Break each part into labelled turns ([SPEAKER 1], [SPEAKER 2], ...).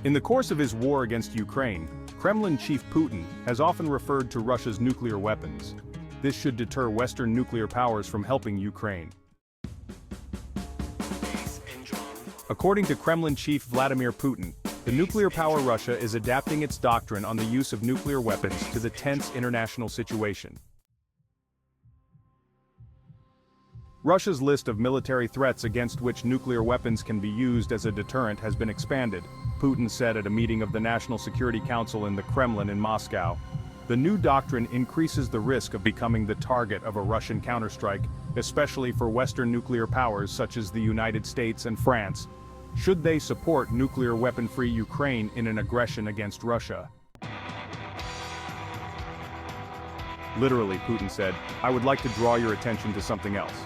[SPEAKER 1] In the course of his war against Ukraine, Kremlin chief Putin has often referred to Russia's nuclear weapons. This should deter Western nuclear powers from helping Ukraine. According to Kremlin chief Vladimir Putin, the nuclear power Russia is adapting its doctrine on the use of nuclear weapons to the tense international situation. Russia's list of military threats against which nuclear weapons can be used as a deterrent has been expanded, Putin said at a meeting of the National Security Council in the Kremlin in Moscow. The new doctrine increases the risk of becoming the target of a Russian counterstrike, especially for Western nuclear powers such as the United States and France, should they support nuclear weapon-free Ukraine in an aggression against Russia. Literally, Putin said, "I would like to draw your attention to something else."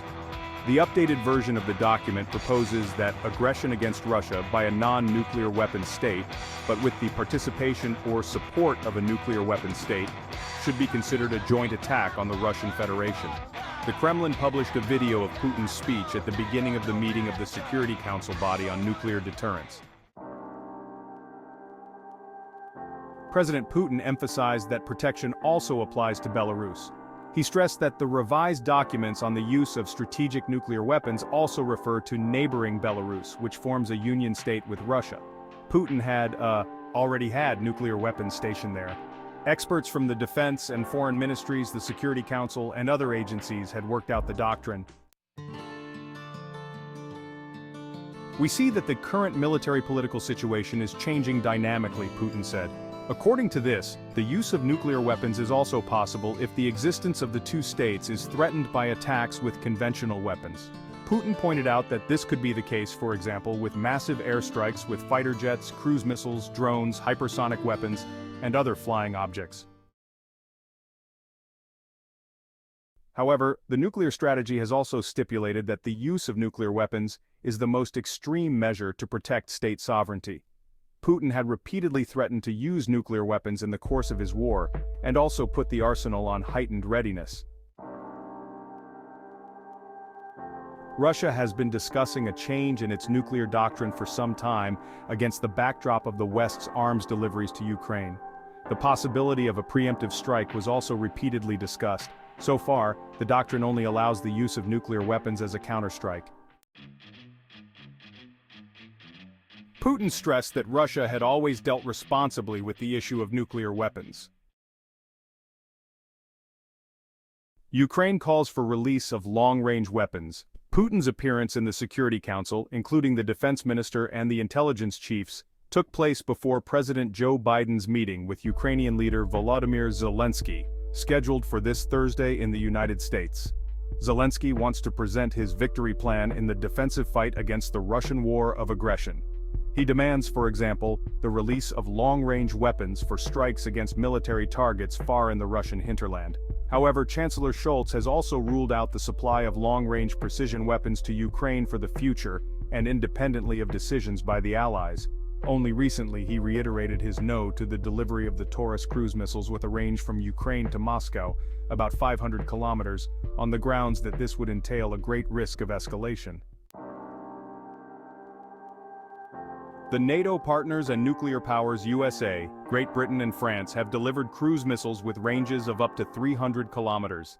[SPEAKER 1] The updated version of the document proposes that aggression against Russia by a non-nuclear weapons state, but with the participation or support of a nuclear weapons state, should be considered a joint attack on the Russian Federation. The Kremlin published a video of Putin's speech at the beginning of the meeting of the Security Council body on nuclear deterrence. President Putin emphasized that protection also applies to Belarus. He stressed that the revised documents on the use of strategic nuclear weapons also refer to neighboring Belarus, which forms a union state with Russia. Putin had already had nuclear weapons stationed there. Experts from the defense and foreign ministries, the Security Council, and other agencies had worked out the doctrine. We see that the current military-political situation is changing dynamically, Putin said. According to this, the use of nuclear weapons is also possible if the existence of the two states is threatened by attacks with conventional weapons. Putin pointed out that this could be the case, for example, with massive airstrikes with fighter jets, cruise missiles, drones, hypersonic weapons, and other flying objects. However, the nuclear strategy has also stipulated that the use of nuclear weapons is the most extreme measure to protect state sovereignty. Putin had repeatedly threatened to use nuclear weapons in the course of his war, and also put the arsenal on heightened readiness. Russia has been discussing a change in its nuclear doctrine for some time against the backdrop of the West's arms deliveries to Ukraine. The possibility of a preemptive strike was also repeatedly discussed. So far, the doctrine only allows the use of nuclear weapons as a counterstrike. Putin stressed that Russia had always dealt responsibly with the issue of nuclear weapons. Ukraine calls for release of long-range weapons. Putin's appearance in the Security Council, including the defense minister and the intelligence chiefs, took place before President Joe Biden's meeting with Ukrainian leader Volodymyr Zelensky, scheduled for this Thursday in the United States. Zelensky wants to present his victory plan in the defensive fight against the Russian war of aggression. He demands, for example, the release of long-range weapons for strikes against military targets far in the Russian hinterland. However, Chancellor Scholz has also ruled out the supply of long-range precision weapons to Ukraine for the future and independently of decisions by the Allies. Only recently he reiterated his no to the delivery of the Taurus cruise missiles with a range from Ukraine to Moscow, about 500 kilometers, on the grounds that this would entail a great risk of escalation. The NATO partners and nuclear powers USA, Great Britain and France have delivered cruise missiles with ranges of up to 300 kilometers.